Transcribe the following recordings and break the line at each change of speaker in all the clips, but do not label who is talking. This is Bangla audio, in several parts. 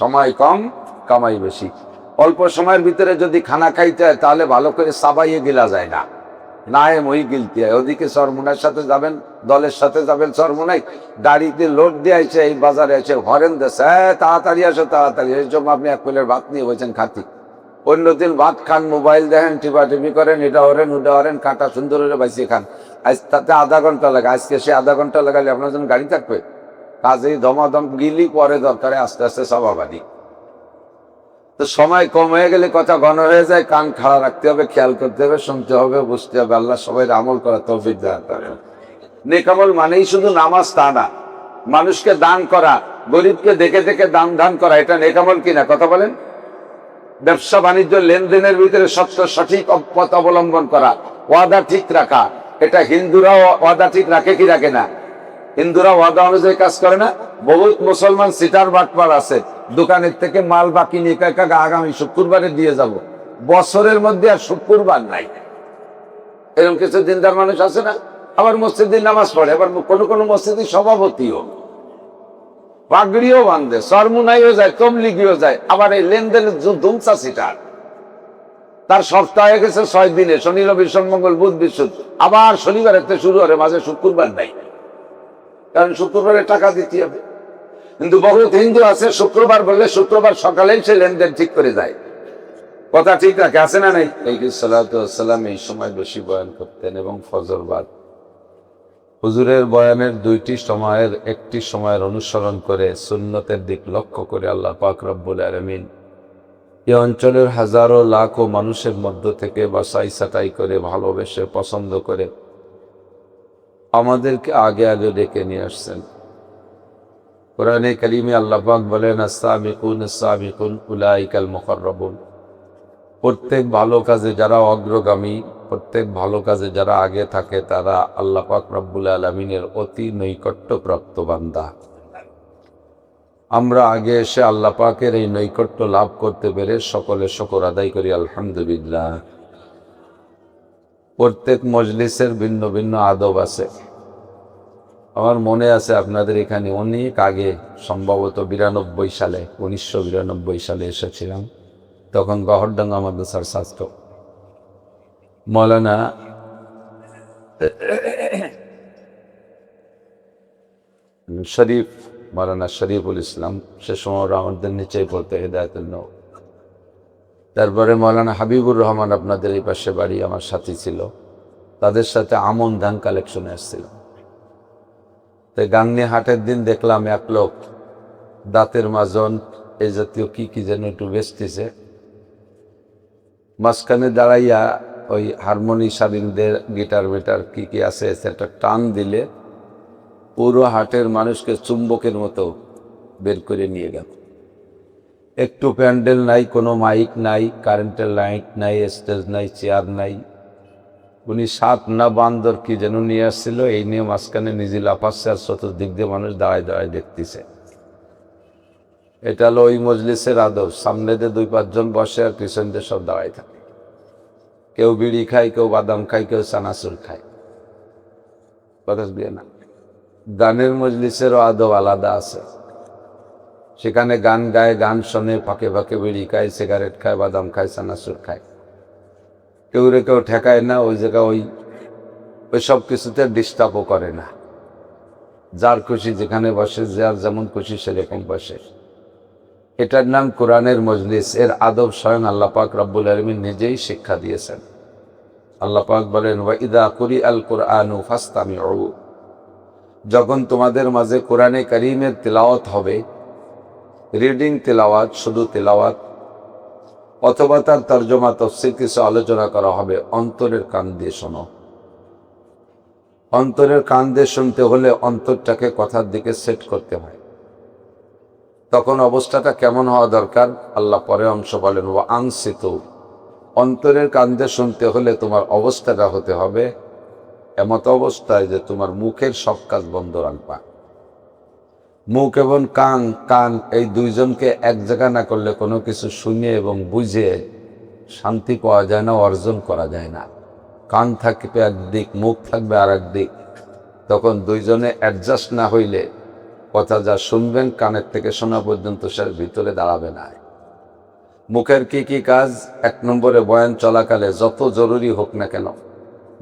সময় কম, কামাই বেশি। অল্প সময়ের ভিতরে যদি খানা খাইতে হয় তাহলে ভালো করে সাবাইয়ে গিলা যায় না, না মই গিলতে হয়। ওদিকে চরমুনার সাথে যাবেন, দলের সাথে যাবেন চরমুনাই, গাড়িতে লোড দিয়ে আছে, এই বাজারে আছে হরেন দেশে, তাড়াতাড়ি আসো তাড়াতাড়ি। এই জন্য আপনি এক প্লেট ভাত নিয়ে বলছেন খাতি, অন্যদিন ভাত খান, মোবাইল দেখেন, টিপাটিপি করেন, এটা হরেন ওটা হরেন, কাঁটা সুন্দর হলে বাইসিয়ে খান। আজ তাতে আধা ঘন্টা লাগে, আজকে সে আধা ঘন্টা লাগালে আপনার জন্য গাড়ি থাকবে? কাজেই দমাদম গিলি পরে দরকারে আস্তে আস্তে সব আবাদি। তো সময় কম হয়ে গেলে কথা ঘন হয়ে যায়, কান খাড়া রাখতে হবে, খেয়াল করতে হবে, শুনতে হবে, বুঝতে হবে। আল্লাহ সবাই আমল করা তৌফিক দান করেন। নেক আমল মানেই শুধু নামাজ তা না, মানুষকে দান করা, গরিবকে দেখে দেখে দান ধান করা, এটা নেক আমল কিনা কথা বলেন? ব্যবসা বাণিজ্য লেনদেনের ভিতরে সত্য সঠিক পথ অবলম্বন করা, ওয়াদা ঠিক রাখা, এটা হিন্দুরাও ওয়াদা ঠিক রাখে কি রাখে না? হিন্দুরা ওয়াদা অনুযায়ী কাজ করে না? বহুত মুসলমান সিটার বাটপার আছে, দোকানের থেকে মাল বাকি নিয়ে আগামী শুক্রবারে দিয়ে যাব, বছরের মধ্যে আর শুক্রবার নাই। এরকম কিছু দিনদার মানুষ আছে না? আবার মসজিদে নামাজ পড়ে, আবার কোনো কোনো মসজিদে সভাপতিও, পাগড়িও বান্ধে, সরমুনাইও যায়, তমলিগিও যায়, আবার এই লেনদেনের দুমসা সিটার। তার সপ্তাহ হয়ে গেছে 6 দিনে, শনি রবি সোম মঙ্গল বুধ বৃহস্পতি, আবার শনিবারের থেকে শুরু করে, মাঝে শুক্রবার নাই, কারণ শুক্রবারে টাকা দিতে হবে। কিন্তু বহুত হিন্দু আছে শুক্রবার বললে শুক্রবার সকালেই সে লেনদেন ঠিক করে যায়, কথা ঠিক রাখে, আছে না নাই? সালাম এই সময় বেশি বয়ান করতেন এবং ফজরবাদ। হুজুরের বয়ানের 2টি সময়ের একটি সময়ের অনুসরণ করে সুন্নতের দিক লক্ষ্য করে আল্লাহ পাক রব্বুল আলামিন এই অঞ্চলের হাজারো লাখো মানুষের মধ্য থেকে বাছাই ছাঁটাই করে ভালোবেসে পছন্দ করে আমাদেরকে আগে আগে ডেকে নিয়ে আসছেন। কোরআনে কারিমে আল্লাহ পাক বলেন, আস-সাবিকুন আস-সাবিকুন উলাইকাল মুকাররাবুন। প্রত্যেক ভালো কাজে যারা অগ্রগামী, প্রত্যেক ভালো কাজে যারা আগে থাকে, তারা আল্লাহ পাক রব্বুল আলামিনের অতি নৈকট্যপ্রাপ্ত বান্দা। আমরা আগে এসে আল্লাহ পাকের এই নৈকট্য লাভ করতে পেরে সকলে শুকর আদায় করি আলহামদুলিল্লাহ। প্রত্যেক মজলিসের ভিন্ন ভিন্ন আদব আছে। আমার মনে আছে আপনাদের এখানে অনেক আগে, সম্ভবত 1992 সালে এসেছিলাম। তখন গহরডাঙ্গা মাদ্রাসার ছাত্র মৌলানা মৌলানা শরীফুল ইসলাম, সে সময় আমাদের নিচেই পড়তে হেদায়েতুন নূর। তারপরে মৌলানা হাবিবুর রহমান, আপনাদের এই পাশে বাড়ি, আমার সাথী ছিল। তাদের সাথে আমন ধান কালেকশনে আসছিল। তো গাংনী হাটের দিন দেখলাম এক লোক দাঁতের মাজন এই জাতীয় কি কি যেন একটু বেচতেছে। মাঝখানে দাঁড়াইয়া ওই হারমোনি সারিনদের গিটার মেটার কি কি আছে সেটা টান দিলে পুরো হাটের মানুষকে চুম্বকের মতো বের করে নিয়ে গেল। একটু প্যান্ডেল নাই, কোনো মাইক নাই, কারেন্টের লাইট নাই, স্টেজ নাই, চেয়ার নাই। উনি সাপ না বান্দর কি যেন নিয়ে আসছিল, এই নিয়ে মাঝখানে নিজে লাফাচ্ছে আর চতুর্দিক দিয়ে মানুষ দাঁড়ায় দাঁড়ায় দেখতেছে। এটা হলো ওই মজলিসের আদব। সামনে দিয়ে 2-5 জন বসে আর পিছন দিয়ে সব দাঁড়ায় থাকে। কেউ বিড়ি খায়, কেউ বাদাম খায়, কেউ চানাচুর খায়, কথা দিয়ে না। গানের মজলিসেরও আদব আলাদা আছে। সেখানে গান গায়, গান শোনে, ফাঁকে ফাঁকে বিড়ি খায়, সিগারেট খায়, বাদাম খায়, চানাচুর খায়। কেউ রে কেউ ঠেকায় না, ওই জায়গা ওই সব কিছুতে ডিস্টার্বও করে না। যার খুশি যেখানে বসে, যার যেমন খুশি সেরকম বসে। এটার নাম কোরআনের মজলিস। এর আদব স্বয়ং আল্লাহ পাক রব্বুল আলামিন নিজেই শিক্ষা দিয়েছেন। আল্লাহ পাক বলেন, ওয়া ইযা কুরিআল কুরআনু ফাসতামিউ। যখন তোমাদের মাঝে কোরআনে কারীমের তিলাওয়াত হবে, রিডিং তিলাওয়াত, শুধু তিলাওয়াত, অথবা তার তর্জমা তাফসীর কিছু আলোচনা করা হবে, অন্তরের কান দিয়ে শোনো। অন্তরের কান দিয়ে শুনতে হলে অন্তরটাকে কথার দিকে সেট করতে হয়। তখন অবস্থাটা কেমন হওয়া দরকার? আল্লাহ পরে অংশ বলেন, ওয়া আনসিতু। অন্তরের কান দিয়ে শুনতে হলে তোমার অবস্থাটা হতে হবে এমত অবস্থায় যে তোমার মুখের সব কাজ বন্ধ রাখবা। মুখ এবং কান এই দুইজনকে এক জায়গা না করলে কোনো কিছু শুনে এবং বুঝে শান্তি পাওয়া যায় না, অর্জন করা যায় না। কান থাকবে একদিক, মুখ থাকবে আর একদিক। তখন দুইজনে অ্যাডজাস্ট না হইলে কথা যা শুনবেন কানের থেকে শোনা পর্যন্ত সে ভিতরে দাঁড়াবে না। মুখের কি কি কাজ? 1 নম্বরে বয়ান চলাকালে যত জরুরি হোক না কেন,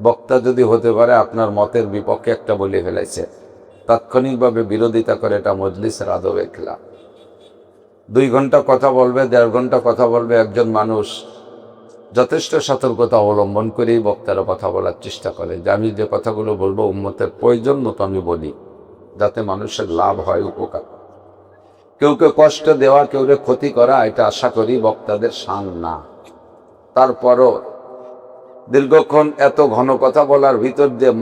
বক্তা যদি হতে পারে আপনার মতের বিপক্ষে একটা বলে ফেলেছে, তাৎক্ষণিকভাবে বিরোধিতা করে, এটা মজলিসের আদবের খেলাফ। 2 ঘন্টা কথা বলবে, 1.5 ঘন্টা কথা বলবে একজন মানুষ, যথেষ্ট সতর্কতা অবলম্বন করেই বক্তারা কথা বলার চেষ্টা করে যে আমি যে কথাগুলো বলবো উম্মতের প্রয়োজন মতো আমি বলি, যাতে মানুষের লাভ হয়, উপকার। কেউকে কষ্ট দেওয়া, কেউকে ক্ষতি করা, এটা আশা করি বক্তাদের শান না। তারপরও দীর্ঘক্ষণ এত ঘন কথা বলার ভিতর দিয়ে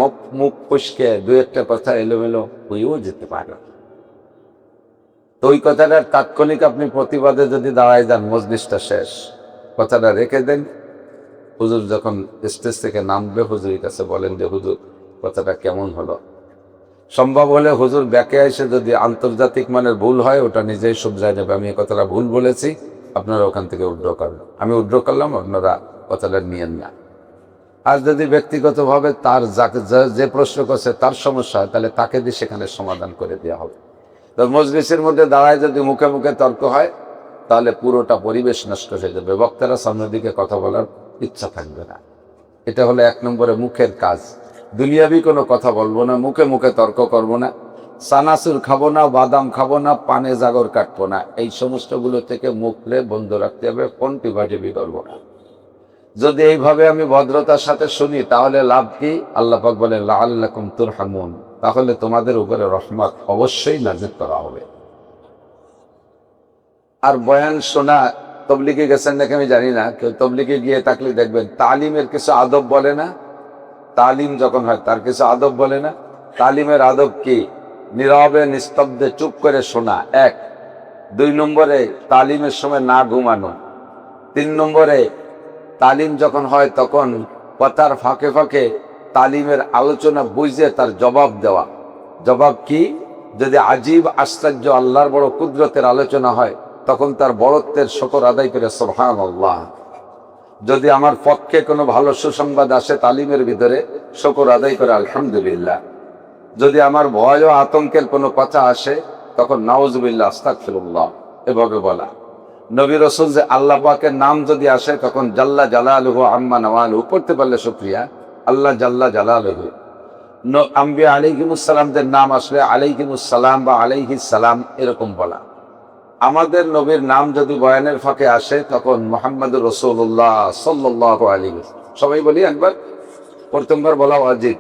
মুখ ফসকে 2-1টা কথা এলোমেলো হয়েও যেতে পারে। তো ওই কথাটার তাৎক্ষণিক আপনি প্রতিবাদে যদি দাঁড়ায় যান, মজলিসটা শেষ, কথাটা রেখে দেন। হুজুর যখন স্টেজ থেকে নামবে, হুজুরের কাছে বলেন যে হুজুর কথাটা কেমন হলো। সম্ভব হলে হুজুর ব্যাকে এসে যদি আন্তর্জাতিক মানের ভুল হয়, ওটা নিজেই শুধরায় নেবে, আমি এই কথাটা ভুল বলেছি, আপনারা ওখান থেকে উড্র করেন, আমি উড্র করলাম, আপনারা কথাটা নিয়েন না। আর যদি ব্যক্তিগতভাবে তার যে প্রশ্ন করছে তার সমস্যা হয়, তাহলে তাকে দিয়ে সেখানে সমাধান করে দেওয়া হবে। তো মজলিসের মধ্যে দাঁড়ায় যদি মুখে মুখে তর্ক হয়, তাহলে পুরোটা পরিবেশ নষ্ট হয়ে যাবে, বক্তারা সামনের দিকে কথা বলার ইচ্ছা থাকবে না। এটা হলো 1 নম্বরে মুখের কাজ। দুনিয়াবি কোনো কথা বলবো না, মুখে মুখে তর্ক করবো না, সানাসুর খাবো না, বাদাম খাবো না, পানে জাগর কাটবো না, এই সমস্তগুলো থেকে মুখলে বন্ধ রাখতে হবে, ফোন টিপাটিপি করবো না। যদি এইভাবে আমি ভদ্রতার সাথে শুনি, তাহলে লাভ কি? আল্লাহ পাক বলেন লাআল্লাকুম তুরহামুন, তাহলে তোমাদের উপরে রহমত অবশ্যই নাযিল করা হবে। আর বয়ান শোনা, তবলিগে গেছেন নাকি আমি জানি না, কেউ তবলিগে গিয়ে থাকলে দেখবেন তালিমের কিছু আদব বলে না। তালিম যখন হয় তার কিছু আদব বলে না। তালিমের আদব কি? নীরবে নিস্তব্ধে চুপ করে শোনা, 1। 2 নম্বরে তালিমের সময় না ঘুমানো। 3 নম্বরে তালিম যখন হয় তখন কথার ফাঁকে ফাঁকে তালিমের আলোচনা বুঝে তার জবাব দেওয়া। জবাব কি? যদি আজীব আশ্চর্য আল্লাহর বড় কুদরতের আলোচনা হয়, তখন তার বড়ত্বের শুকর আদায় করে সুবহানাল্লাহ। যদি আমার পক্ষে কোনো ভালো সুসংবাদ আসে তালিমের ভিতরে, শুকর আদায় করে আলহামদুলিল্লাহ। যদি আমার ভয় ও আতঙ্কের কোনো কথা আসে, তখন নাউজুবিল্লাহ, আস্তাগফিরুল্লাহ, এভাবে বলা। নবী রাসূল যে আল্লাহ পাকের নাম যদি আসে, তখন জাল্লা জালালুহু আম্মা নাওয়ালুহু পড়তে পারলে শুকরিয়া, আল্লাহ জাল্লা জালালুহু। আম্বিয়া আলাইহিমুস সালামদের নাম আসলে আলাইহিমুস সালাম বা আলাইহিস সালাম এরকম বলা। আমাদের নবীর নাম যদি বয়ানের ফাঁকে আসে, তখন মুহাম্মদুর রাসূলুল্লাহ সাল্লাল্লাহু আলাইহি ওয়াসাল্লাম, সবাই বলি একবার, প্রথমবার বলা ওয়াজিব,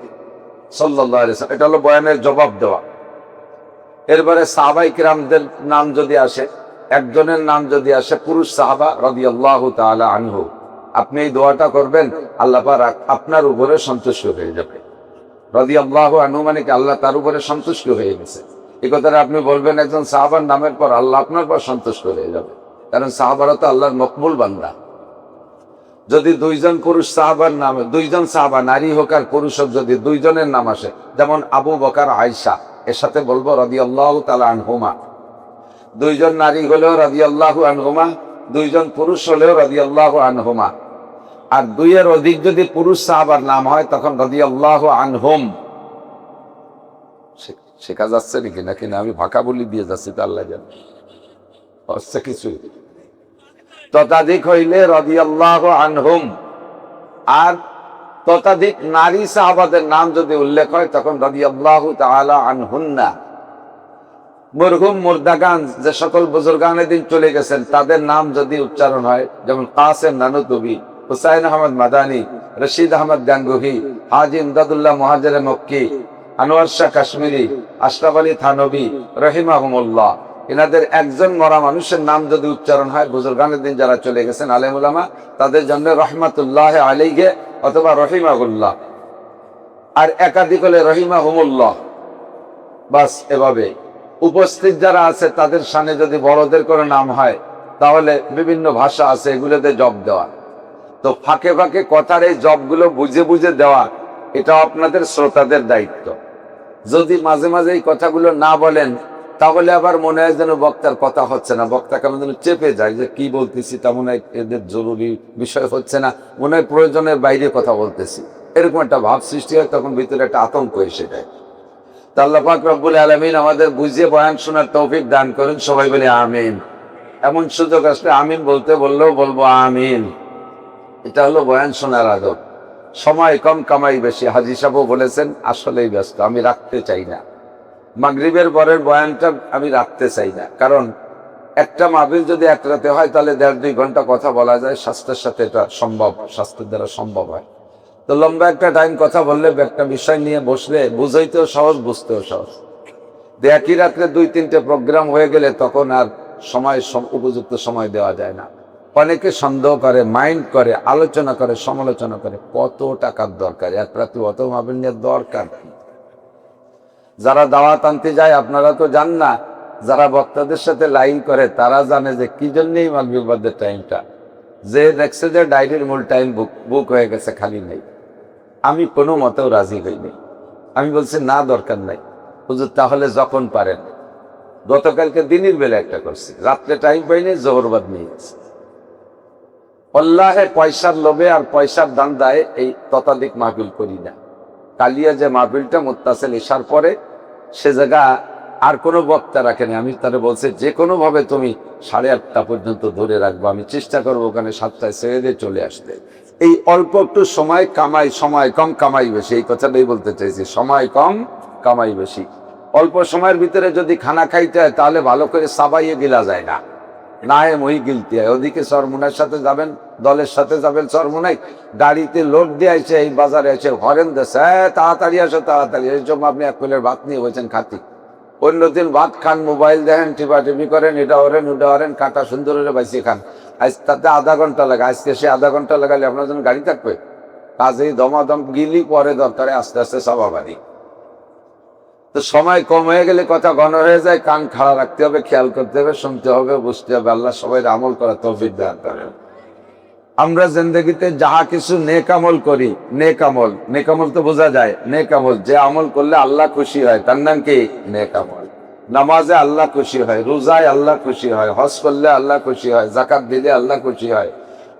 সাল্লাল্লাহু আলাইহি ওয়াসাল্লাম, এটা হলো বয়ানের জবাব দেওয়া। এরপরে সাহাবায়ে কিরামদের নাম যদি আসে, একজনের নাম যদি আসে, পুরুষ সাহাবা রাদিয়াল্লাহু তাআলা আনহু, আপনি এই দোয়াটা করবেন, আল্লাহ পাক আপনার উপরে সন্তুষ্ট হয়ে যাবে। রাদিয়াল্লাহু আনহু মানে কি? আল্লাহ তার উপরে সন্তুষ্ট হয়ে গেছে। এই কথাটা আপনি বলবেন একজন সাহাবার নামের পর, আল্লাহ আপনার পর সন্তুষ্ট হয়ে যাবে, কারণ সাহাবারা তো আল্লাহর মকবুল বান্দা। যদি 2 জন পুরুষ সাহাবার নামে, 2 জন সাহাবা, নারী হোক আর পুরুষ হোক, যদি 2 জনের নাম আসে, যেমন আবু বকর আয়েশা, এর সাথে বলবো রাদিয়াল্লাহু তাআলা আনহুমা। 2 জন নারী হলেও রাদিয়াল্লাহু আনহুমা, 2 জন পুরুষ হলেও রাদিয়াল্লাহু আনহুমা। আর 2 এর অধিক যদি পুরুষ সাহাবার নাম হয়, তখন রাদিয়াল্লাহু আনহুম। শেখা যাচ্ছে নাকি না আমি ভাষা বলি দিয়ে যাচ্ছি, তো আল্লাহ জানে হচ্ছে কিছু। ততাধিক হইলে রাদিয়াল্লাহু আনহুম। আর ততাধিক নারী সাহাবাদের নাম যদি উল্লেখ হয়, তখন রাদিয়াল্লাহু তাআলা আনহুন্না। মরহুম মুর্দাগান, যে সকল বুজুর্গানে দিন চলে গেছেন, তাদের নাম যদি উচ্চারণ হয়, যেমন কাসেম নানুতুবি, হুসাইন আহমদ মাদানী, রশিদ আহমদ গাঙ্গুহি, হাজি ইমদাদুল্লাহ মুহাজিরে মক্কি, আনোয়ার শাহ কাশ্মীরি, আশরাফ আলী থানবী রহিমাহুমুল্লাহ, এনাদের একজন মরা মানুষের নাম যদি উচ্চারণ হয়, বুজুর্গানের দিন যারা চলে গেছেন আলেম উলামা, তাদের জন্য রহমাতুল্লাহ আলাইহি অথবা রহিমাহুল্লাহ। আর একাধিক হলে রহিমাহুমুল্লাহ। বাস এভাবে উপস্থিত যারা আছে তাদের সামনে যদি বড়দের করে নাম হয়, তাহলে বিভিন্ন ভাষা আছে, এগুলোতে জব দেওয়া। তো ফাঁকে ফাঁকে কথার এই জবগুলো বুঝে বুঝে দেওয়া, এটা আপনাদের শ্রোতাদের দায়িত্ব। যদি মাঝে মাঝে এই কথাগুলো না বলেন, তাহলে আবার মনে হয় যেন বক্তার কথা হচ্ছে না, বক্তা কেমন যেন চেপে যায়, যে কি বলতেছি তা মনে হয় এদের জরুরি বিষয় হচ্ছে না, মনে হয় প্রয়োজনের বাইরে কথা বলতেছি, এরকম একটা ভাব সৃষ্টি হয়, তখন ভিতরে একটা আতঙ্ক এসে যায়। আল্লাহ পাক রব্বুল আলামিন আমাদের বুঝিয়ে বয়ান শোনার তৌফিক দান করেন। সবাই বলে আমিন। এমন সুযোগ আসলে আমিন বলতে বললেও বলবো আমিন। এটা হলো বয়ান শোনার আদব। সময় কম কামাই বেশি, হাজী সাহেবও বলেছেন। আসলেই ব্যস্ত, আমি রাখতে চাই না মাগরিবের পরের বয়ানটা, আমি রাখতে চাই না। কারণ একটা মাহফিল যদি এক রাতে হয় তাহলে 1.5-2 ঘন্টা কথা বলা যায়, স্বাস্থ্যের সাথে এটা সম্ভব, স্বাস্থ্যের দ্বারা সম্ভব হয়। তো লম্বা একটা টাইম কথা বললে, একটা বিষয় নিয়ে বসলে বুঝাইতেও সহজ, বুঝতেও সহজ। একই রাত্রে 2-3টে প্রোগ্রাম হয়ে গেলে তখন আর সময় উপযুক্ত সময় দেওয়া যায় না। অনেকে সন্দেহ করে, মাইন্ড করে, আলোচনা করে, সমালোচনা করে। কত টাকার দরকার এক রাত্রে অত মাহফিল নিয়ে? দরকার কি? যারা দাওয়াত আনতে যায় আপনারা তো জান না, যারা বক্তাদের সাথে লাইন করে তারা জানে যে কি জন্যই মাগরিবের টাইমটা। যে দেখছে যে ডায়েরির মূল টাইম বুক হয়ে গেছে, খালি নেই। আমি কোনো মতেও রাজি হইনি। আমি বলছি না, দরকার নাই হুজুর, তাহলে যখন পারেন। গতকালকে দিনের বেলা একটা করছি, রাত্রে টাইম পাইনি, জোহরবাদ নিয়ে গেছি। আল্লাহে পয়সার লোভে আর পয়সার দান্দায় এই ততাধিক মাহফিল করি না। কালিয়া যে মাহফিলটা মুত্তাসিল ইশার পরে, সে জায়গা আর কোনো বক্তা রাখেনি। আমি তারা বলছে যে কোনো ভাবে তুমি 8:30 পর্যন্ত ধরে রাখবো, আমি চেষ্টা করবো ওখানে 7টায় ছেড়ে দিয়ে চলে আসতে। এই অল্প একটু সময় কামাই, সময় কম কামাই বেশি, এই কথাটাই বলতে চাইছি। সময় কম কামাই বেশি। অল্প সময়ের ভিতরে যদি খানা খাইতে হয় তাহলে ভালো করে সাবাইয়ে গিলা যায় না, নায়ে মই গিলতে হয়। ওদিকে চরমুনার সাথে যাবেন, দলের সাথে যাবেন চরমুনাই, গাড়িতে লোড দিয়ে আসে, এই বাজারে এসে হরেন দেশে, তাড়াতাড়ি আসো তাড়াতাড়ি। এই জন্য আপনি 1 প্লেট ভাত নিয়ে বলছেন খাতি। অন্যদিন ভাত খান, মোবাইল দেখেন, টিপাটিপি করেন, এটা হরেন ওটা হরেন, কাটা সুন্দর হলে বাইসে খান। আজ তাতে আধা ঘন্টা লাগে, আজকে সে আধা ঘন্টা লাগালে আপনার জন্য গাড়ি থাকবে? কাজেই দমাদম গিলি, পরে দরকারে আস্তে আস্তে সবাবারি। তো সময় কম হয়ে গেলে কথা ঘন হয়ে যায়। কান খাড়া রাখতে হবে, খেয়াল করতে হবে, শুনতে হবে, বুঝতে হবে। আল্লাহ সবাই আমল করা তৌফিক দান করেন। আমরা জিন্দেগিতে যাহা কিছু নেক আমল করি, নেক আমল, নেক আমল তো বোঝা যায়, নেক আমল যে আমল করলে আল্লাহ খুশি হয় তার নাম কি? নেক আমল। নামাজে আল্লাহ খুশি হয়, রোজায় আল্লাহ খুশি হয়, হজ করলে আল্লাহ খুশি হয়, যাকাত দিলে আল্লাহ খুশি হয়,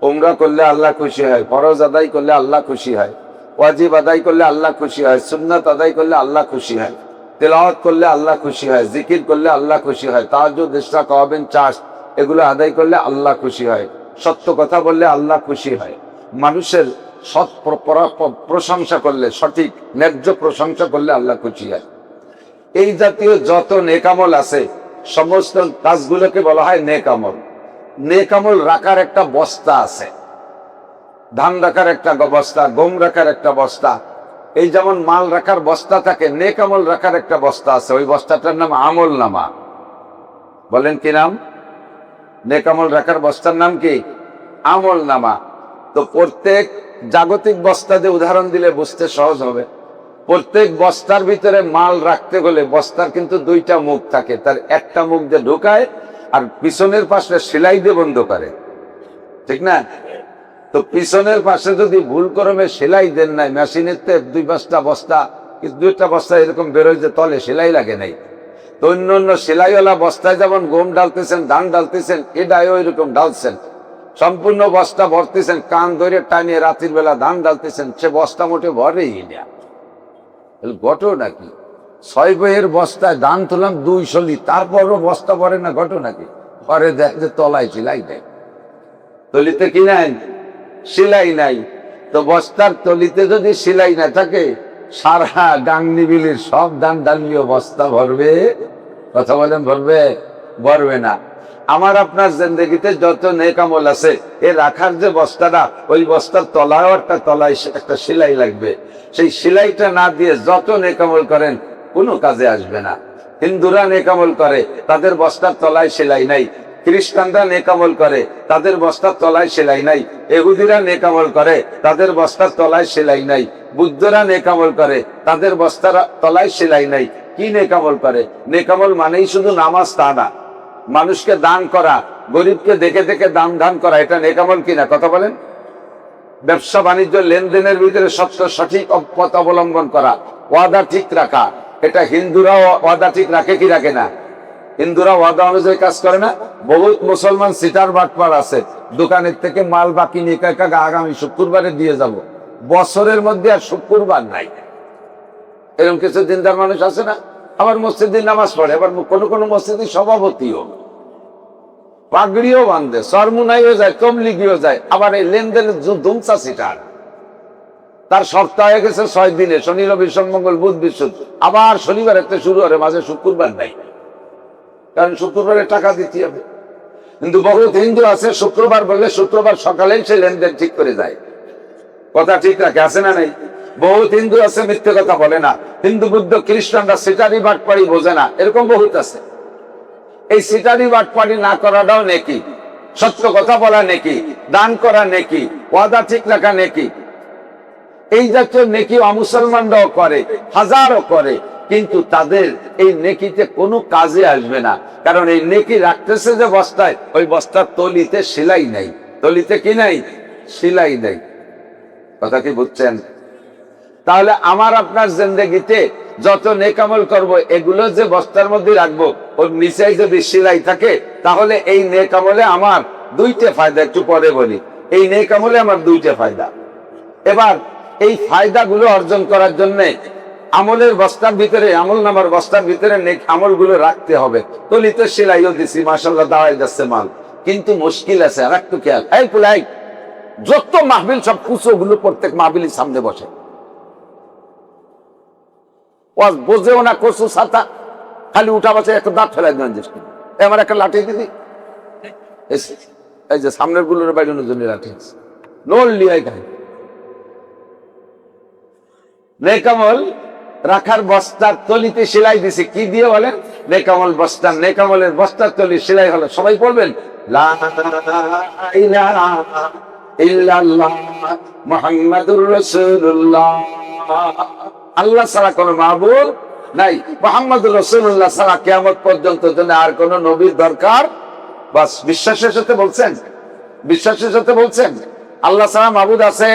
উমরা করলে আল্লাহ খুশি হয়, ফরজ আদায় করলে আল্লাহ খুশি হয়, ওয়াজিব আদায় করলে আল্লাহ খুশি হয়, সুন্নাত আদায় করলে আল্লাহ খুশি হয়, তেলাওয়াত করলে আল্লাহ খুশি হয়, জিকির করলে আল্লাহ খুশি হয়, তাহাজ্জুদ, ইশরাক, তাওয়াবিন, চাষ এগুলো আদায় করলে আল্লাহ খুশি হয়, সত্য কথা বললে আল্লাহ খুশি হয়, মানুষের সৎ প্রশংসা করলে, সঠিক ন্যায্য প্রশংসা করলে আল্লাহ খুশি হয়। এই জাতীয় যত নেকামল আছে সমস্ত কাজগুলোকে বলা হয় নেকামল। নেকামল রাখার একটা বস্তা আছে, ধান রাখার একটা বস্তা, গম রাখার একটা বস্তা। এই যেমন মাল রাখার বস্তা থাকে, নেকামল রাখার একটা বস্তা আছে। ওই বস্তাটার নাম আমল নামা। বলেন কি নাম? নেকামল রাখার বস্তার নাম কি? আমল নামা। তো প্রত্যেক জাগতিক বস্তা দিয়ে উদাহরণ দিলে বুঝতে সহজ হবে। প্রত্যেক বস্তার ভিতরে মাল রাখতে হলে বস্তার কিন্তু 2টা মুখ থাকে, তার একটা মুখ দিয়ে ঢুকায় আর পিছনের পাশে সেলাই দিয়ে বন্ধ করে, ঠিক না? তো পিছনের পাশে যদি ভুল ক্রমে সেলাই দেন নাই, মেশিনের 2-5টা বস্তা, 2টা বস্তা এরকম বেরোয় যে তলে সেলাই লাগে নাই। তো অন্য অন্য সেলাইওয়ালা বস্তায় যেমন গম ডালতেছেন, ধান ডালতেছেন, এটাও এরকম ডালছেন, সম্পূর্ণ বস্তা ভরতেছেন, কান ধরে টানিয়ে রাতের বেলা ধান ডালতেছেন, সে বস্তা মোটে ভরেই না। ঘটনা কি? 6 বইয়ের বস্তায় ধান তুলাম 200 লি, তারপরও বস্তা ভরে না। ঘটনা কি? পরে দেখ যে তলায় সেলাই নেই, তলিতে কি নাই? সেলাই নাই। তো বস্তার তলিতে যদি সেলাই না থাকে, সারা গাংনি বিলির সব ধান ডালিও বস্তা ভরবে? কথা বলেন, ভরবে? ভরবে না। আমার আপনার জিন্দেগিতে যত নেক আমল আছে, এ রাখার যে বস্তাটা, ওই বস্তার তলায় তলায় একটা সেলাই লাগবে। সেই সেলাইটা না দিয়ে যত নেক আমল করেন কোনো কাজে আসবে না। হিন্দুরা নেক আমল করে, তাদের বস্তার তলায় সেলাই নাই। খ্রিস্টানরা নেক আমল করে, তাদের বস্তার তলায় সেলাই নাই। ইহুদিরা নেক আমল করে, তাদের বস্তার তলায় সেলাই নাই। বুদ্ধরা নেক আমল করে, তাদের বস্তার তলায় সেলাই নাই। কি নেক আমল করে? নেক আমল মানেই শুধু নামাজ তা না, মানুষকে দান করা, গরিবকে দেখে দেখে দান করা, এটা নেক আমল কিনা? কথা বলেন। ব্যবসা বাণিজ্য লেনদেনের ভিতরে সত্য সঠিক পথ অবলম্বন করা, ওয়াদা ঠিক রাখা, এটা হিন্দুরাও ওয়াদা ঠিক রাখে কি রাখে না? হিন্দুরা ওয়াদা অনুযায়ী কাজ করে না? বহুত মুসলমান সিটার বাটপার আছে, দোকানের থেকে মাল বাকি নিয়ে আগামী শুক্রবারে দিয়ে যাব, বছরের মধ্যে আর শুক্রবার নাই। এরকম কিছু দিনদার মানুষ আছে না? আবার মসজিদে নামাজ পড়ে, আবার কোনো কোনো মসজিদে সভাপতিও, পাগড়িও বান্ধে, সরমুনাইও যায়, তবলিগিও যায়, আবার এই লেনদেনের দুমচা সিটার। তার সপ্তাহ হয়ে গেছে 6 দিনে, শনি রবি সোম মঙ্গল বুধ বৃহস্পতি, আবার শনিবার একটা শুরু হবে, মাঝে শুক্রবার নাই, কারণ শুক্রবারে টাকা দিতে হবে। কিন্তু বহুত হিন্দু আছে শুক্রবার বললে শুক্রবার সকালেই সে লেনদেন ঠিক করে যায়। কথা ঠিক রাখে, আছে না নাই? বহুত হিন্দু আছে মিথ্যে কথা বলে না। হিন্দু বুদ্ধ খ্রিস্টানরা সিটারি বাটপাড়ি বোঝে না, এরকম বহুত আছে। এই সিটারি বাটপাড়ি না করাটাও নেকি, সত্য কথা বলা নেকি, দান করা নেকি, ওয়াদা ঠিক রাখা নেকি। এই জাতীয় নেকি অমুসলমানরাও করে, হাজারও করে, কিন্তু তাদের এই নেকিতে কোনো কাজে আসবে না। কারণ এই নেকি রাখতেছে যে বস্তায়, ওই বস্তার তলিতে সেলাই নাই। তলিতে কি নাই? সেলাই নাই। কথা কি বুঝছেন? তাহলে আমার আপনার জিন্দেগিতে যত নেক আমল করবো, এগুলো যে বস্তার মধ্যে রাখবো, ওর নিচে যদি সেলাই থাকে, তাহলে এই নেক আমলে আমার 2টা ফায়দা। একটু পরে বলি, এই নেক আমলে আমার 2টা ফায়দা। এবার এই ফায়দাগুলো অর্জন করার জন্য আমলের বস্তার ভিতরে, আমল নামার বস্তার ভিতরে নেক আমলগুলো রাখতে হবে। তলিতে সেলাইও দিছি, মাশাআল্লাহ দাঁড়ায় যাচ্ছে মাল। কিন্তু মুশকিল আছে, আর একটু খেয়াল। এই পুলাই যত মাহবিল, সব কুচোগুলো প্রত্যেক মাহবিলের সামনে বসে, বোঝেও না কচু ছাতা, খালি উঠা বসে একটা দাঁত ফেলাই দেন। আমার একটা লাঠি দিদি, এই যে সামনের গুলোর বাইরের জন্য লাঠি নোল লিয়াই খাই। নেকামল রাখার বস্তার তলিতে সেলাই দিছে, কি দিয়ে বলেন? নেকামল বস্তা। নেকামলের বস্তার তলি সেলাই হলো, সবাই বলবেন লা ইলাহা ইল্লাল্লাহ মুহাম্মাদুর রাসূলুল্লাহ। আল্লাহ ছাড়া কোনো মাবুদ নাই, মুহাম্মাদুর রাসূলুল্লাহ ছাড়া কিয়ামত পর্যন্ত যেন আর কোনো নবীর দরকার। বাস, বিশ্বাসের সাথে বলছেন, বিশ্বাসের সাথে বলছেন আল্লাহ ছাড়া মাবুদ আছে?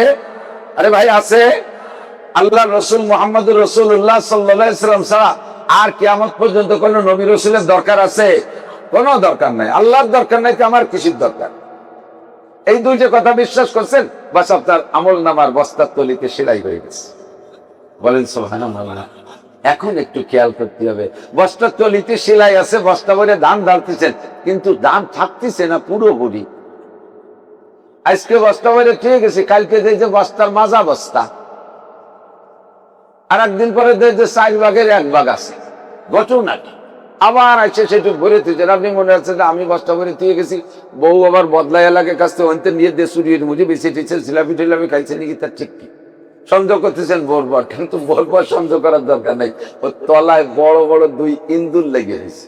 আরে ভাই আছে। আল্লাহ রসুল মুহাম্মাদুর রাসূলুল্লাহ সাল্লাল্লাহু আলাইহি ওয়াসাল্লাম ছাড়া আর কিয়ামত পর্যন্ত কোনো নবী রাসূলের দরকার আছে? কোনো দরকার নাই। আল্লাহর দরকার নাই, তো আমার কিসের দরকার? এই 2টা কথা বিশ্বাস করছেন, বাস আপনার আমল নামার বস্তার তলিতে সেলাই হয়ে গেছে। বলেন সুবহানাল্লাহ। এখন একটু খেয়াল করতে হবে, বস্তার তলিতে সেলাই আছে, বস্তা ভরে দান ঢালতেছেন, কিন্তু দান থাকতেছে না পুরোপুরি। আজকে বস্তা ভরে ঠিক গেছে, কালকে যে বস্তার মাজা বস্তা, আর একদিন পরে যে 4 ভাগের 1 ভাগ আছে, ঘটনা কি? আবার আছে সেটু ভরে তুলছেন। আপনি মনে হচ্ছে যে আমি বস্তা ভরে তুই গেছি, বউ আবার বদলাই এলাকার কাছ থেকে অন্তে নিয়ে দিয়ে চুরিয়ে মুঝে বেশি টিচ্ছে, সিলাপি টিলাপি খাইছে নাকি, তার ঠিক কি? সন্দেহ করতেছেন বরবর, কিন্তু বরবর সন্দেহ করার দরকার নাই। ওর তলায় বড় বড় 2 ইন্দুর লেগে গেছে।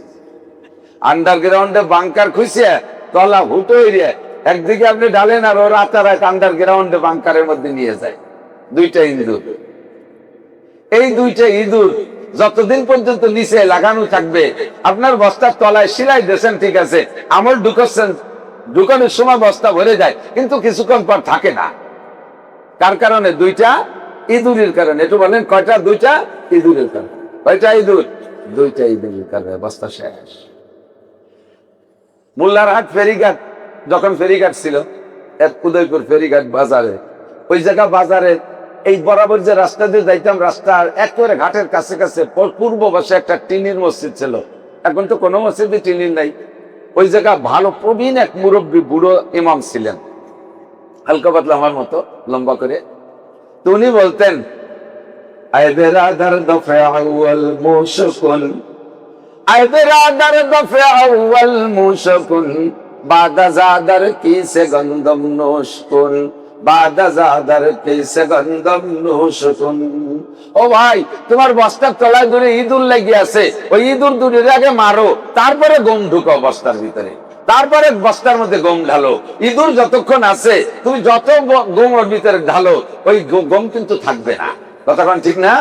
আন্ডারগ্রাউন্ডে বাংকার খুঁজছে, তলা হুটো এরিয়া, একদিকে আপনি ডালেন আর ওর রাতারাত আন্ডারগ্রাউন্ডে বাংকারের মধ্যে নিয়ে যায় 2টা ইন্দুর। এই 2টা ইঁদুর যতদিন পর্যন্ত নিচে লাগানো থাকবে, আপনার বস্তার তলায় সেলাই দিয়েছেন, ঠিক আছে, আমল ঢুকাচ্ছেন, ঢুকানোর সময় বস্তা ভরে যায়, কিন্তু কিছুক্ষণ পর থাকে না। কার কারণে? 2টা ইঁদুরের কারণে। একটু বলেন কয়টা? 2টা ইঁদুরের কারণে। কয়টা ইঁদুর? 2টা ইঁদুরের কারণে বস্তা শেষ। মোল্লারহাট ফেরিঘাট, যখন ফেরিঘাট ছিল, উদয়পুর ফেরিঘাট বাজারে, ওই জায়গা বাজারে এই বরাবর যে রাস্তা দিয়ে যাইতাম, রাস্তার একেবারে ঘাটের কাছে কাছে পূর্ব পাশে একটা টিনের মসজিদ ছিল। এখন তো কোনো মসজিদে টিনের নাই। ওই জায়গা ভালো প্রবীণ এক মুরব্বী বুড়ো ইমাম ছিলেন, হালকা পাতলা আমার মতো, লম্বা করে। তো উনি বলতেন, আয় বেরাদার দফে আউয়াল মুশকুন, আয় বেরাদার দফে আউয়াল মুশকুন, বাদা জাদার কি সে গন্ধম নোশকুন, বাদা জাদার কি সে গন্ধম নোশকুন। ও ভাই, তোমার বস্তার তলায় দূরে ইঁদুর লেগে আছে, ওই ইঁদুর দূরের আগে মারো, তারপরে গম ঢুকাও বস্তার ভিতরে, তারপরে বস্তার মধ্যে গম ঢালো। ইঁদুর যতক্ষণ আছে, তুমি যত গম ওর ভিতরে ঢালো, ওই গম কিন্তু থাকবে না। কতক্ষণ, ঠিক না?